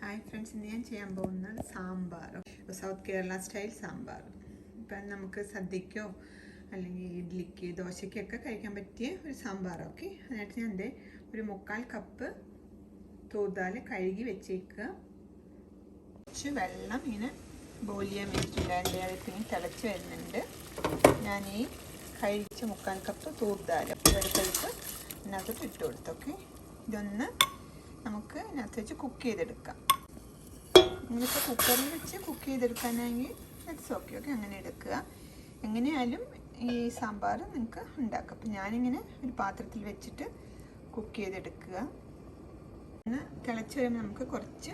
Hi friends, ഇന്ന് ഞാൻ ചെയ്യാൻ പോകുന്നത് സാമ്പാർ, സൗത്ത് കേരള സ്റ്റൈൽ സാമ്പാർ. ഇപ്പം നമുക്ക് സദ്യക്കോ അല്ലെങ്കിൽ ഇഡ്ലിക്ക് ദോശയ്ക്കൊക്കെ കഴിക്കാൻ പറ്റിയ ഒരു സാമ്പാർ. ഓക്കെ, അതിനായിട്ട് ഞാൻ ഒരു 3/4 കപ്പ് തൂർദാൽ കഴുകി വെച്ചേക്കുക. കുറച്ച് വെള്ളം ഇങ്ങനെ ബോയിൽ ചെയ്യാൻ വേണ്ടിയിട്ടുണ്ടായിരുന്നു, അതിന് തിളച്ച് വരുന്നുണ്ട്. ഞാൻ ഈ കഴിച്ച 3/4 കപ്പ് തൂർദാൽ എടുത്തെടുത്ത് ഇതിനകത്തോട്ട് ഇട്ട് കൊടുത്തു. ഓക്കെ, ഇതൊന്ന് നമുക്ക് ഇതിനകത്ത് വെച്ച് കുക്ക് ചെയ്തെടുക്കാം. നിങ്ങൾക്ക് കുക്കറിൽ വെച്ച് കുക്ക് ചെയ്തെടുക്കാനാണെങ്കിൽ ഇറ്റ്സ് ഓക്കെ. ഓക്കെ, അങ്ങനെ എടുക്കുക. എങ്ങനെയായാലും ഈ സാമ്പാർ നിങ്ങൾക്ക് ഉണ്ടാക്കാം. അപ്പം ഞാനിങ്ങനെ ഒരു പാത്രത്തിൽ വെച്ചിട്ട് കുക്ക് ചെയ്തെടുക്കുക. ഒന്ന് തിളച്ച് വരുമ്പോൾ നമുക്ക് കുറച്ച്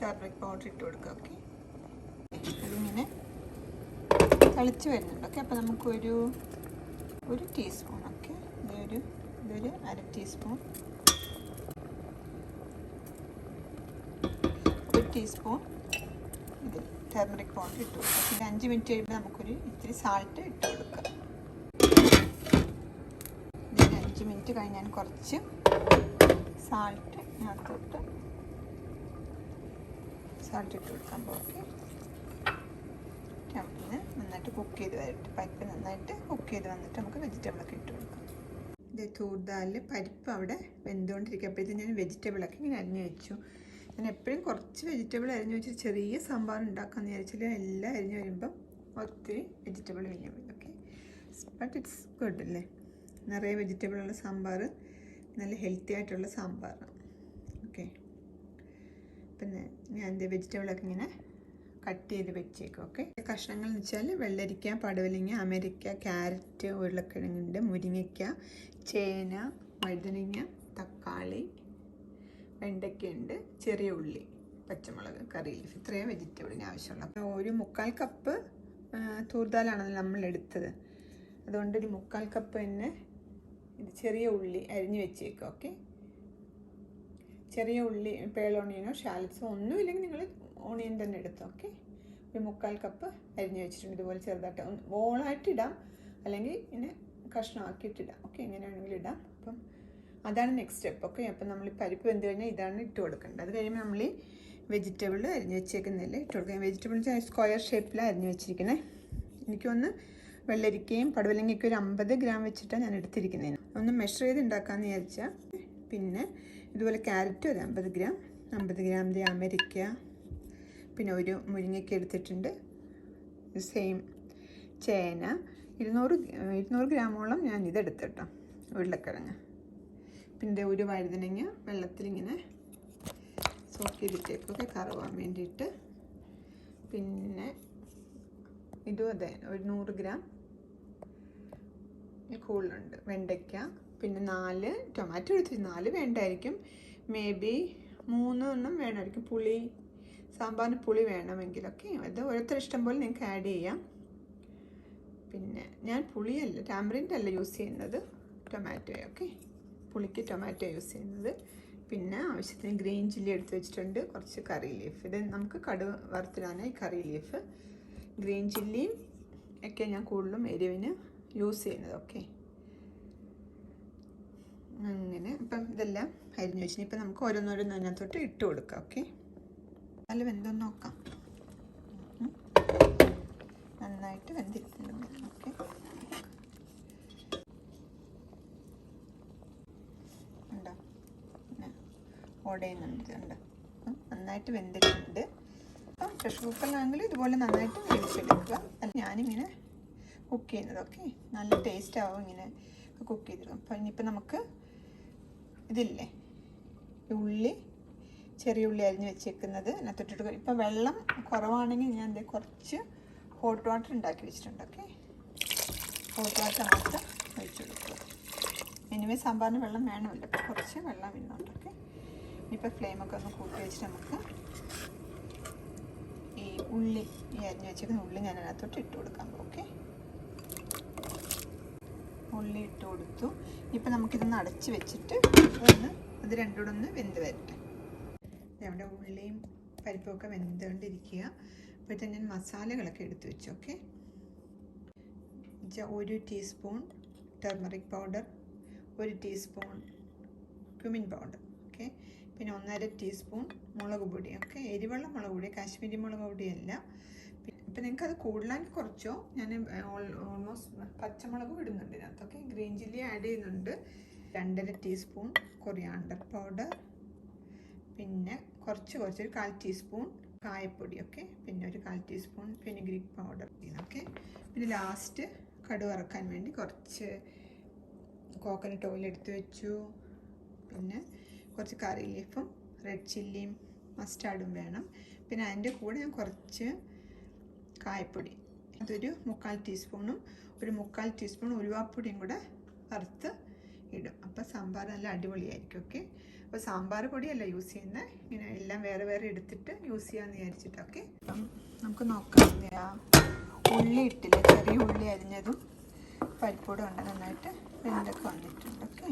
ടർമറിക് പൗഡർ ഇട്ട് കൊടുക്കുക. ഓക്കെ, അതിങ്ങനെ തിളച്ച് വരുന്നുണ്ട്. ഓക്കെ, അപ്പോൾ നമുക്കൊരു ടീസ്പൂൺ, ഓക്കെ, ഇതൊരു 1/2 ടീസ്പൂൺ, 1 ടീസ്പൂൺ ഇത് ടർമറിക് പൗഡർ ഇട്ട് കൊടുക്കുക. പിന്നെ 5 മിനിറ്റ് കഴിയുമ്പോൾ നമുക്കൊരു ഇത്തിരി സാൾട്ട് ഇട്ട് കൊടുക്കാം. ഇതിന് 5 മിനിറ്റ് കഴിഞ്ഞാൽ കുറച്ച് സാൾട്ട് ഇതിനകത്തോട്ട് ഇട്ട് കൊടുക്കാൻ പോകും. ഓക്കെ, നന്നായിട്ട് കുക്ക് ചെയ്ത് വരട്ടെ. പരിപ്പ് നന്നായിട്ട് കുക്ക് ചെയ്ത് വന്നിട്ട് നമുക്ക് വെജിറ്റബിളൊക്കെ ഇട്ട് കൊടുക്കാം. ഇത് തൂർദാലിൽ പരിപ്പ് അവിടെ വെന്തുകൊണ്ടിരിക്കുമ്പോഴത്തേക്കും ഞാൻ വെജിറ്റബിളൊക്കെ ഇങ്ങനെ അരിഞ്ഞ് വെച്ചു. ഞാൻ എപ്പോഴും കുറച്ച് വെജിറ്റബിൾ അരിഞ്ഞ് വെച്ച് ചെറിയ സാമ്പാർ ഉണ്ടാക്കാമെന്ന് വിചാരിച്ചാൽ എല്ലാം അരിഞ്ഞ് വരുമ്പം ഒത്തിരി വെജിറ്റബിൾ കഴിഞ്ഞാൽ മതി. ഓക്കെ, ബട്ട് ഇറ്റ്സ് ഗുഡ് അല്ലേ, നിറയെ വെജിറ്റബിളുള്ള സാമ്പാർ നല്ല ഹെൽത്തി ആയിട്ടുള്ള സാമ്പാറാണ്. ഓക്കെ, പിന്നെ ഞാൻ വെജിറ്റബിളൊക്കെ ഇങ്ങനെ കട്ട് ചെയ്ത് വെച്ചേക്കും. ഓക്കെ, കഷ്ണങ്ങൾ എന്ന് വെച്ചാൽ വെള്ളരിക്ക, പടവലങ്ങ, അമരക്ക, ക്യാരറ്റ്, ഉരുളക്കിഴങ്ങുണ്ട്, മുരിങ്ങയ്ക്ക, ചേന, വഴുതനങ്ങ, തക്കാളി, വെണ്ടയ്ക്കയുണ്ട്, ചെറിയ ഉള്ളി, പച്ചമുളക്, കറി ലീഫ്, ഇത്രയും വെജിറ്റബിളിന് ആവശ്യമുള്ള. ഒരു 3/4 കപ്പ് തൂർദാലാണല്ലോ നമ്മൾ എടുത്തത്, അതുകൊണ്ട് ഒരു 3/4 കപ്പ് തന്നെ ഇത് ചെറിയ ഉള്ളി അരിഞ്ഞ് വെച്ചേക്കും. ഓക്കെ, ചെറിയ ഉള്ളി, പേളോണിയനോ ഷാലറ്റ്സോ ഒന്നുമില്ലെങ്കിൽ നിങ്ങൾ ഓണിയൻ തന്നെ എടുത്തു. ഓക്കെ, ഒരു 3/4 കപ്പ് അരിഞ്ഞ് വെച്ചിട്ടുണ്ട്. ഇതുപോലെ ചെറുതായിട്ട് ബോളായിട്ട് ഇടാം, അല്ലെങ്കിൽ ഇങ്ങനെ കഷ്ണമാക്കിയിട്ടിടാം. ഓക്കെ, എങ്ങനെ വേണമെങ്കിലും ഇടാം. അപ്പം അതാണ് നെക്സ്റ്റ് സ്റ്റെപ്പ്. ഓക്കെ, അപ്പം നമ്മൾ ഈ പരിപ്പ് വെന്ത് കഴിഞ്ഞാൽ ഇതാണ് ഇട്ട് കൊടുക്കേണ്ടത്. അത് കഴിയുമ്പോൾ നമ്മൾ ഈ വെജിറ്റബിൾ അരിഞ്ഞ് വെച്ചേക്കുന്നില്ല ഇട്ട് കൊടുക്കുക. വെജിറ്റബിൾ സ്ക്വയർ ഷേപ്പിലാണ് അരിഞ്ഞ് വെച്ചിരിക്കണേ. എനിക്കൊന്ന് വെള്ളരിക്കയും പടവലങ്ങയൊക്കെ ഒരു 50 ഗ്രാം വെച്ചിട്ടാണ് ഞാൻ എടുത്തിരിക്കുന്നത്. ഒന്ന് മെഷർ ചെയ്ത് ഉണ്ടാക്കാമെന്ന് വിചാരിച്ചാൽ. പിന്നെ ഇതുപോലെ ക്യാരറ്റ് ഒരു 50 ഗ്രാം, 50 ഗ്രാം അമരിക്ക, പിന്നെ ഒരു മുരിങ്ങയ്ക്ക എടുത്തിട്ടുണ്ട്. സെയിം ചേന 200 ഗ്രാമോളം ഞാൻ ഇതെടുത്തിട്ടോ, ഉരുളക്കിഴങ്ങ്. പിന്നെ ഒരു വഴുതനങ്ങ വെള്ളത്തിലിങ്ങനെ സോക്ക് ചെയ്തിട്ടേക്കൊക്കെ കറുവാൻ വേണ്ടിയിട്ട്. പിന്നെ ഇതും അതെ, ഒരു 100 ഗ്രാം കൂടുതലുണ്ട്. വെണ്ടയ്ക്ക, പിന്നെ 4 ടൊമാറ്റോ എടുത്തിട്ട് 4 വേണ്ടായിരിക്കും, മേ ബി 3 എണ്ണം വേണമായിരിക്കും. പുളി, സാമ്പാറിന് പുളി വേണമെങ്കിലൊക്കെ അത് ഓരോരുത്തർ ഇഷ്ടം പോലെ നിങ്ങൾക്ക് ആഡ് ചെയ്യാം. പിന്നെ ഞാൻ പുളിയല്ല, ടാമറിൻ്റെ അല്ല യൂസ് ചെയ്യുന്നത്, ടൊമാറ്റോ. ഓക്കെ, പുളിക്ക് ടൊമാറ്റോ യൂസ് ചെയ്യുന്നത്. പിന്നെ ആവശ്യത്തിന് ഗ്രീൻ ചില്ലി എടുത്ത് വെച്ചിട്ടുണ്ട്, കുറച്ച് കറി ലീഫ്. ഇത് നമുക്ക് കടുക് വറുത്തിടാനാണ് ഈ കറി ലീഫ്. ഗ്രീൻ ചില്ലിയും ഒക്കെ ഞാൻ കൂടുതലും എരിവിന് യൂസ് ചെയ്യുന്നത്. ഓക്കെ, അങ്ങനെ ഇപ്പം ഇതെല്ലാം അരിഞ്ഞു വെച്ചിട്ട് ഇപ്പം നമുക്ക് ഓരോന്നോരോന്ന് അതിനകത്തോട്ട് ഇട്ട് കൊടുക്കാം. ഓക്കെ, നല്ല വെന്തൊന്ന് നോക്കാം. നന്നായിട്ട് വെന്തിരിക്കുന്നുണ്ട്. ഓക്കെ, ഉണ്ടോ, ഓടയുന്നുണ്ട്, ഉണ്ട്, നന്നായിട്ട് വെന്തിട്ടുണ്ട്. അപ്പം പ്രഷർ കുക്കറിലാണെങ്കിൽ ഇതുപോലെ നന്നായിട്ട് വേവിച്ചെടുക്കുക. അല്ല ഞാനിങ്ങനെ കുക്ക് ചെയ്യുന്നത്. ഓക്കെ, നല്ല ടേസ്റ്റ് ആവും ഇങ്ങനെ കുക്ക് ചെയ്തെടുക്കും. അപ്പം ഇനിയിപ്പോൾ നമുക്ക് ഇതില്ലേ, ഉള്ളി, ചെറിയ ഉള്ളി അരിഞ്ഞ് വെച്ചേക്കുന്നത് അതിനകത്തോട്ടിട്ട്. ഇപ്പം വെള്ളം കുറവാണെങ്കിൽ ഞാൻ കുറച്ച് ഹോട്ട് വാട്ടർ ഉണ്ടാക്കി വെച്ചിട്ടുണ്ട്. ഓക്കെ, ഹോട്ട് വാട്ടർ അങ്ങോട്ട് ഒഴിച്ചു കൊടുക്കുക. എനിവേ സാമ്പാറിന് വെള്ളം വേണമല്ലോ, അപ്പോൾ കുറച്ച് വെള്ളം ഇന്നുണ്ട്. ഓക്കെ, ഇനിയിപ്പോൾ ഫ്ലെയിമൊക്കെ ഒന്ന് കൂട്ടി വെച്ചിട്ട് നമുക്ക് ഈ ഉള്ളി, ഈ അരിഞ്ഞ് വെച്ചേക്കുന്ന ഉള്ളി ഞാൻ അതിനകത്തോട്ട് ഇട്ട് കൊടുക്കാം. ഓക്കെ, ഉള്ളി ഇട്ട് കൊടുത്തു. ഇപ്പം നമുക്കിതൊന്ന് അടച്ച് വെച്ചിട്ട് ഇത് രണ്ടും കൂടെ ഒന്ന് വെന്ത് വരട്ടെ. നമ്മുടെ ഉള്ളിയും പരിപ്പൊക്കെ വെന്തുകൊണ്ടിരിക്കുക. അപ്പോഴത്തേന് ഞാൻ മസാലകളൊക്കെ എടുത്ത് വെച്ചു. Okay, 1 teaspoon turmeric powder, 1 teaspoon cumin powder. Okay, പിന്നെ 1.5 ടീസ്പൂൺ മുളക് പൊടി. ഓക്കെ, എരിവുള്ള മുളക് പൊടി, കാശ്മീരി മുളക് പൊടിയല്ല. ഇപ്പം നിങ്ങൾക്കത് കൂടുതലായിട്ട് കുറച്ചോ. ഞാൻ ഓൾമോസ്റ്റ് പച്ചമുളകും ഇടുന്നുണ്ട് ഇതിനകത്തൊക്കെ. ഗ്രീൻ ചില്ലി ആഡ് ചെയ്യുന്നുണ്ട്. 2.5 ടീസ്പൂൺ കൊറിയാണ്ടർ പൗഡർ, പിന്നെ കുറച്ച് ഒരു 1/4 ടീസ്പൂൺ കായപ്പൊടി. ഓക്കെ, പിന്നെ ഒരു 1/4 ടീസ്പൂൺ ഫെനുഗ്രീക്ക് പൗഡർ. ഓക്കെ, പിന്നെ ലാസ്റ്റ് കടുക് വറക്കാൻ വേണ്ടി കുറച്ച് കോക്കനട്ട് ഓയിൽ എടുത്ത് വെച്ചു. പിന്നെ കുറച്ച് കറി ലീഫും റെഡ് ചില്ലിയും മസ്റ്റാർഡും വേണം. പിന്നെ അതിൻ്റെ കൂടെ ഞാൻ കുറച്ച് കായപ്പൊടി, അതൊരു 1/4 ടീസ്പൂണും ഒരു 1/4 ടീസ്പൂൺ ഉലുവാപ്പൊടിയും കൂടെ വറുത്ത് ഇടും. അപ്പോൾ സാമ്പാർ നല്ല അടിപൊളിയായിരിക്കും. ഓക്കെ, അപ്പോൾ സാമ്പാർ പൊടിയല്ല യൂസ് ചെയ്യുന്നത്, ഇങ്ങനെ എല്ലാം വേറെ വേറെ എടുത്തിട്ട് യൂസ് ചെയ്യാമെന്ന് വിചാരിച്ചിട്ടൊക്കെ. അപ്പം നമുക്ക് നോക്കാം. ഉള്ളി ഇട്ടില്ല, ചെറിയ ഉള്ളി അരിഞ്ഞതും പരിപ്പോടും ഉണ്ട്, നന്നായിട്ട് വെന്തൊക്കെ വന്നിട്ടുണ്ട്. ഓക്കെ,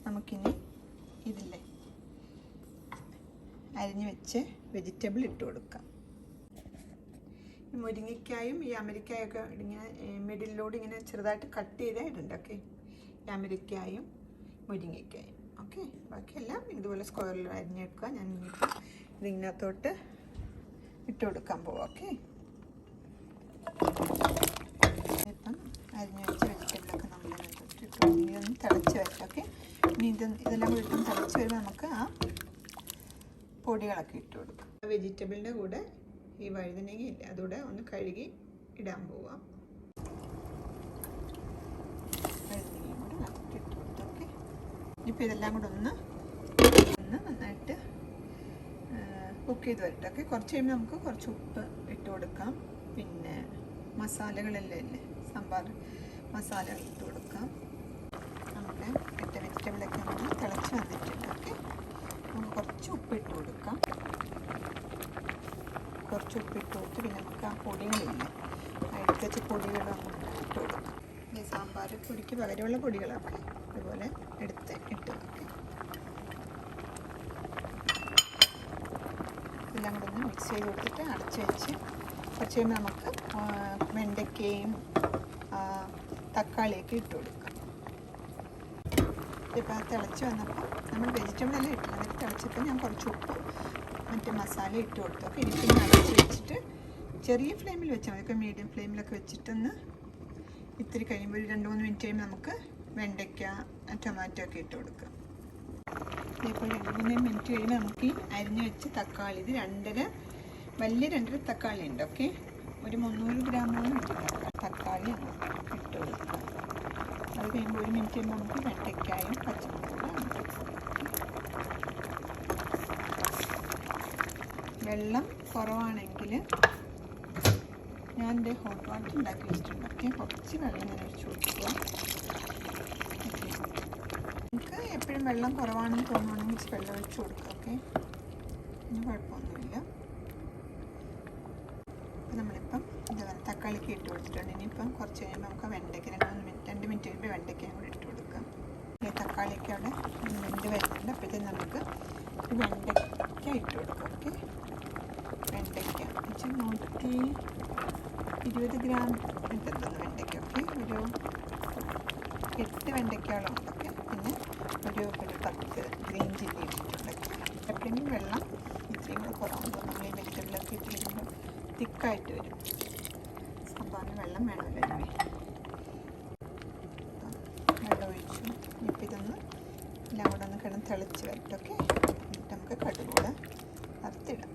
നമുക്കിനി ഇതില്ലേ അരിഞ്ഞ് വെച്ച് വെജിറ്റബിൾ ഇട്ട് കൊടുക്കാം. ഈ മുരിങ്ങയ്ക്കായും ഈ അമരിക്കായൊക്കെ ഇങ്ങനെ മിഡിലോട് ഇങ്ങനെ ചെറുതായിട്ട് കട്ട് ചെയ്താൽ ഇടുന്നുണ്ട്. ഓക്കെ, ഈ അമരിക്കായും മുരിങ്ങയ്ക്കായും. ഓക്കെ, ബാക്കിയെല്ലാം ഇതുപോലെ സ്ക്വയറിൽ അരിഞ്ഞെടുക്കുക. ഞാൻ ഇനിയിപ്പോൾ ഇതിനകത്തോട്ട് ഇട്ട് കൊടുക്കാൻ പോവാം. ഓക്കെ, ഇപ്പം അരിഞ്ഞ് വെച്ച വെജിറ്റബിളൊക്കെ നമ്മൾ ഇതിനകത്തോട്ട് ഇട്ട് കൊടുക്കും. ഇതൊന്ന് തിളച്ച് വരട്ടെ. ഓക്കെ, ഇനി ഇതെല്ലാം കൂടി ഇട്ടൊന്ന് തിളച്ച് വരുമ്പോൾ നമുക്ക് ആ പൊടികളൊക്കെ ഇട്ട് കൊടുക്കാം. വെജിറ്റബിളിൻ്റെ കൂടെ ഈ വഴുതനങ്ങ ഇല്ല, അതുകൂടെ ഒന്ന് കഴുകി ഇടാൻ പോവാം. വഴുതനങ്ങയും കൂടെ നമുക്ക് ഇട്ട് കൊടുത്തു. ഓക്കെ, ഇപ്പോൾ ഇതെല്ലാം കൂടെ ഒന്ന് നന്നായിട്ട് കുക്ക് ചെയ്ത് വരട്ടെ. ഓക്കെ, കുറച്ച് കഴിയുമ്പോൾ നമുക്ക് കുറച്ച് ഉപ്പ് ഇട്ട് കൊടുക്കാം. പിന്നെ മസാലകളെല്ലാം ഇല്ലേ, സാമ്പാർ മസാലകൾ ഇട്ട് കൊടുക്കാം. നമ്മുടെ ഇട്ട വെജിറ്റബിളൊക്കെ ഒന്ന് തിളച്ച് വന്നിട്ടുണ്ട്. ഓക്കെ, നമുക്ക് കുറച്ച് ഉപ്പ് ഇട്ട് കൊടുക്കാം. കുറച്ച് ഉപ്പിട്ട് കൊടുത്ത് പിന്നെ നമുക്ക് ആ പൊടികളില്ലേ, എടുത്ത് വെച്ച പൊടികളും അങ്ങോട്ട് ഇട്ട് കൊടുക്കാം. ഈ സാമ്പാർ പൊടിക്ക് പകരമുള്ള പൊടികളൊക്കെ ഇതുപോലെ എടുത്ത് ഇട്ട് വെക്കാം. എല്ലാം കൂടെ ഒന്ന് മിക്സ് ചെയ്ത് കൊടുത്തിട്ട് അടച്ച് വെച്ച് കുറച്ച് കഴിയുമ്പോൾ നമുക്ക് വെണ്ടയ്ക്കയും തക്കാളിയൊക്കെ ഇട്ട് കൊടുക്കാം. ഇപ്പോൾ തിളച്ച് വന്നപ്പോൾ നമ്മൾ വെജിറ്റബിളെല്ലാം ഇട്ടില്ല, എന്നിട്ട് തിളച്ചപ്പോൾ ഞാൻ കുറച്ച് ഉപ്പും മറ്റേ മസാല ഇട്ട് കൊടുത്തു. അപ്പോൾ എനിക്കൊന്ന് അടച്ച് വെച്ചിട്ട് ചെറിയ ഫ്ലെയിമിൽ വെച്ചാൽ മതി. ഒക്കെ മീഡിയം ഫ്ലെയിമിലൊക്കെ വെച്ചിട്ടൊന്ന് ഇത്തിരി കഴിയുമ്പോൾ ഒരു 2-3 മിനിറ്റ് കഴിയുമ്പോൾ നമുക്ക് വെണ്ടയ്ക്ക ടൊമാറ്റോ ഒക്കെ ഇട്ട് കൊടുക്കാം. ഇപ്പോൾ 2-3 മിനിറ്റ് കഴിയുമ്പോൾ നമുക്ക് ഈ അരിഞ്ഞ് വെച്ച് തക്കാളി, ഇത് വലിയ 2 തക്കാളി ഉണ്ട്. ഓക്കെ, ഒരു 300 ഗ്രാമോളം തക്കാളി ഇട്ട് കൊടുക്കാം. അത് കഴിയുമ്പോൾ 1 മിനിറ്റ് കഴിയുമ്പോൾ നമുക്ക് വെണ്ടയ്ക്കായും പച്ചമുളകും ഇട്ട് കൊടുക്കാം. വെള്ളം കുറവാണെങ്കിൽ ഞാൻ എൻ്റെ ഹോട്ട് വാട്ടർ ഉണ്ടാക്കി വെച്ചിട്ടുണ്ട്. ഓക്കെ, കുറച്ച് വെള്ളം ഞാൻ ഒഴിച്ച് കൊടുക്കുക. നമുക്ക് എപ്പോഴും വെള്ളം കുറവാണെന്ന് തോന്നുകയാണെങ്കിൽ വെള്ളം ഒഴിച്ച് കൊടുക്കുക. ഓക്കെ, ഒന്നും കുഴപ്പമൊന്നുമില്ല. അപ്പം നമ്മളിപ്പം തക്കാളിക്ക് ഇട്ട് കൊടുത്തിട്ടുണ്ട്. ഇനിയിപ്പം കുറച്ച് കഴിയുമ്പോൾ നമുക്ക് വെണ്ടയ്ക്ക് 2 മിനിറ്റ് കഴിയുമ്പോൾ വെണ്ടയ്ക്കയും കൂടി ഇട്ട് കൊടുക്കാം. ഈ തക്കാളിയൊക്കെ അവിടെ വെന്ത് വരുന്നുണ്ട്. അപ്പോഴത്തേക്കും നമുക്ക് ഈ വെണ്ടയ്ക്ക ഇട്ട് കൊടുക്കാം. ഓക്കെ, വെണ്ടയ്ക്ക വെച്ച് 120 ഗ്രാം ഇട്ടെത്തുന്നു വെണ്ടയ്ക്ക. ഓക്കെ, ഒരു 8 വെണ്ടയ്ക്കോളം ഉണ്ട്. ഓക്കെ, പിന്നെ ഒരു 10 ഗ്രീൻ ചില്ലി ഇട്ടിട്ടുണ്ട്. എപ്പോഴെങ്കിലും വെള്ളം ഇത്രയും കൂടെ കുറവാകുമ്പോൾ നമ്മൾ ഈ വെജിറ്റബിളൊക്കെ ഇട്ട് വരുമ്പോൾ തിക്കായിട്ട് വരും. സാമ്പാറിന് വെള്ളം വേണമല്ലോ. വെള്ളം ഒഴിച്ചു. ഇപ്പം ഇതൊന്ന് എല്ലാം കൂടെ ഒന്ന് കിടന്ന് തിളച്ച് വരട്ടെ. ഓക്കെ, എന്നിട്ട് നമുക്ക് കടുക് കൂടെ വറുത്തിടാം.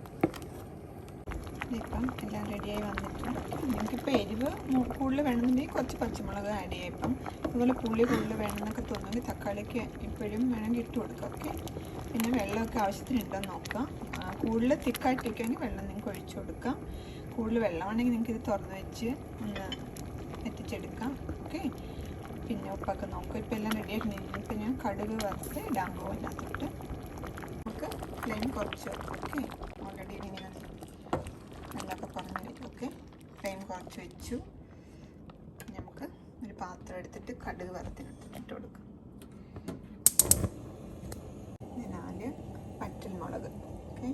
ഇപ്പം എല്ലാം റെഡിയായി വന്നിട്ടുണ്ട്. നമുക്കിപ്പോൾ എരിവ് കൂടുതൽ വേണമെന്നുണ്ടെങ്കിൽ കുറച്ച് പച്ചമുളക് ആഡ് ചെയ്യാം. ഇപ്പം അതുപോലെ പുളി കൂടുതൽ വേണമെന്നൊക്കെ തോന്നുമെങ്കിൽ തക്കാളിക്ക് ഇപ്പോഴും വേണമെങ്കിൽ ഇട്ട് കൊടുക്കാം. ഓക്കെ, പിന്നെ വെള്ളമൊക്കെ ആവശ്യത്തിനുണ്ടോയെന്ന് നോക്കാം. കൂടുതൽ തിക്കായിട്ടിരിക്കുകയാണെങ്കിൽ വെള്ളം നിങ്ങൾക്ക് ഒഴിച്ചു കൊടുക്കാം. കൂടുതൽ വെള്ളമാണെങ്കിൽ നിങ്ങൾക്ക് ഇത് തുറന്ന് വെച്ച് ഒന്ന് എത്തിച്ചെടുക്കാം. ഓക്കെ, പിന്നെ ഉപ്പൊക്കെ നോക്കാം. ഇപ്പോൾ എല്ലാം റെഡിയായിട്ട് ഇപ്പം ഞാൻ കടുക് വറുത്ത് ഇടാൻ പോകും അതിനകത്തോട്ട്. നമുക്ക് ഫ്ലെയിം കുറച്ച് വെക്കാം. ഓക്കെ, ഓൾറെഡി ഇങ്ങനെ വെള്ളമൊക്കെ കുറഞ്ഞ് വരും. ഓക്കെ, ഫ്ലെയിം കുറച്ച് വെച്ചു. നമുക്ക് ഒരു പാത്രം എടുത്തിട്ട് കടുക് വറുത്തിനകത്ത് ഇട്ട് കൊടുക്കാം. 4 വറ്റൽമുളക് ഓക്കെ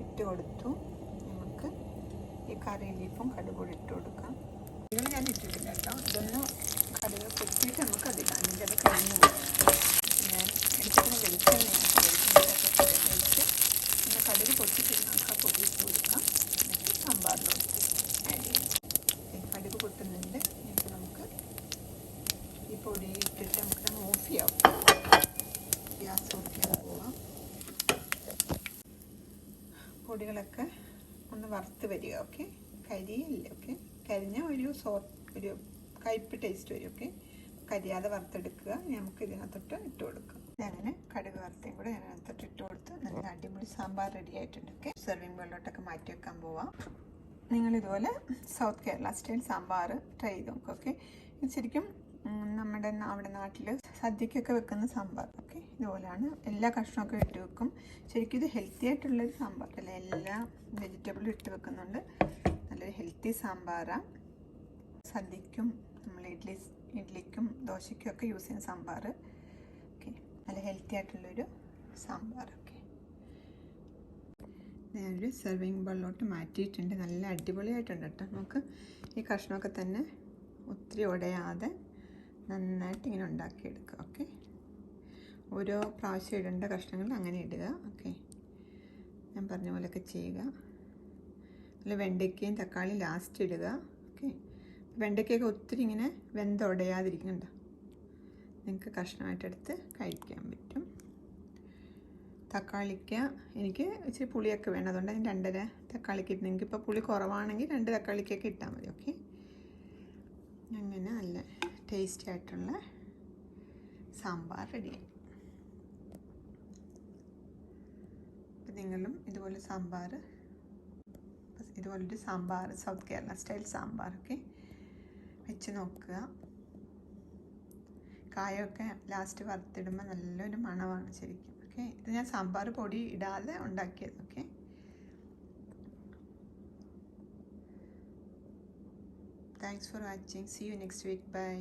ഇട്ട് കൊടുത്തു. നമുക്ക് ഈ കറി ലീഫും കടുക് കൂടി ഇട്ട് കൊടുക്കാം. ഇതൊന്നും ഞാൻ ഇട്ടിട്ടില്ല കേട്ടോ. ഇതൊന്ന് കടുക് കുത്തിയിട്ട് നമുക്ക് അതിടാം. എന്നിട്ട് അത് കഴിഞ്ഞ് ഞാൻ എടുത്തിട്ട് വെളിച്ചെണ്ണ കായലുകളൊക്കെ ഒന്ന് വറുത്ത് വരിക. ഓക്കെ, കരിയില്ല. ഓക്കെ, കരിഞ്ഞ ഒരു കയ്പ്പ് ടേസ്റ്റ് വരും. ഓക്കെ, കരിയാതെ വറുത്തെടുക്കുക. നമുക്ക് ഇതിനകത്തോട്ട് ഇട്ട് കൊടുക്കാം. അങ്ങനെ കടുക് വറുത്തയും കൂടെ ഇതിനകത്തോട്ട് ഇട്ട് കൊടുത്ത് നല്ല അടിപൊളി സാമ്പാർ റെഡി ആയിട്ടുണ്ട്. ഓക്കെ, സെർവിങ് വെള്ളോട്ടൊക്കെ മാറ്റി വെക്കാൻ പോവാം. നിങ്ങളിതുപോലെ south Kerala style sambar try ചെയ്ത് നോക്കും. ഓക്കെ, ഇത് ശരിക്കും നമ്മുടെ അവിടെ നാട്ടിൽ സദ്യക്കൊക്കെ വെക്കുന്ന സാമ്പാർ. ഓക്കെ, ഇതുപോലെയാണ്. എല്ലാ കഷ്ണമൊക്കെ ഇട്ട് വെക്കും. ശരിക്കും ഇത് ഹെൽത്തി ആയിട്ടുള്ളൊരു സാമ്പാർ അല്ലേ, എല്ലാ വെജിറ്റബിളും ഇട്ട് വെക്കുന്നുണ്ട്. നല്ലൊരു ഹെൽത്തി സാമ്പാറാണ്. സദ്യക്കും നമ്മൾ ഇഡ്ലിക്കും ദോശയ്ക്കും ഒക്കെ യൂസ് ചെയ്യുന്ന സാമ്പാർ. ഓക്കെ, നല്ല ഹെൽത്തി ആയിട്ടുള്ളൊരു സാമ്പാർ. ഓക്കെ, ഞാനൊരു സെർവിങ് ബൗളിലോട്ട് മാറ്റിയിട്ടുണ്ട്. നല്ല അടിപൊളിയായിട്ടുണ്ട് കേട്ടോ. നമുക്ക് ഈ കഷ്ണമൊക്കെ തന്നെ ഒത്തിരി ഉടയാതെ നന്നായിട്ട് ഇങ്ങനെ ഉണ്ടാക്കിയെടുക്കുക. ഓക്കെ, ഓരോ പ്രാവശ്യം ഇടേണ്ട കഷ്ണങ്ങൾ അങ്ങനെ ഇടുക. ഓക്കെ, ഞാൻ പറഞ്ഞ പോലെയൊക്കെ ചെയ്യുക. അല്ല, വെണ്ടയ്ക്കയും തക്കാളിയും ലാസ്റ്റ് ഇടുക. ഓക്കെ, വെണ്ടയ്ക്കൊക്കെ ഒത്തിരി ഇങ്ങനെ വെന്തുടയാതിരിക്കുന്നുണ്ട്. നിങ്ങൾക്ക് കഷ്ണമായിട്ടെടുത്ത് കഴിക്കാൻ പറ്റും. തക്കാളിക്ക് എനിക്ക് ഇച്ചിരി പുളിയൊക്കെ വേണം, അതുകൊണ്ട് അതിന് 2.5 തക്കാളിക്ക് ഇട്ട്. നിങ്ങൾക്ക് ഇപ്പോൾ പുളി കുറവാണെങ്കിൽ 2 തക്കാളിക്കൊക്കെ ഇട്ടാൽ മതി. ഓക്കെ, അങ്ങനെ നല്ല ടേസ്റ്റി ആയിട്ടുള്ള സാമ്പാർ റെഡിയായി. അപ്പം നിങ്ങളും ഇതുപോലൊരു സാമ്പാർ സൗത്ത് കേരള സ്റ്റൈൽ സാമ്പാർ ഒക്കെ വെച്ച് നോക്കുക. കായൊക്കെ ലാസ്റ്റ് വറുത്തിടുമ്പോൾ നല്ലൊരു മണമാണ് ശരിക്കും. ഓക്കെ, ഇത് ഞാൻ സാമ്പാർ പൊടി ഇടാതെ ഉണ്ടാക്കിയത്. Okay, thanks for watching. See you next week. By.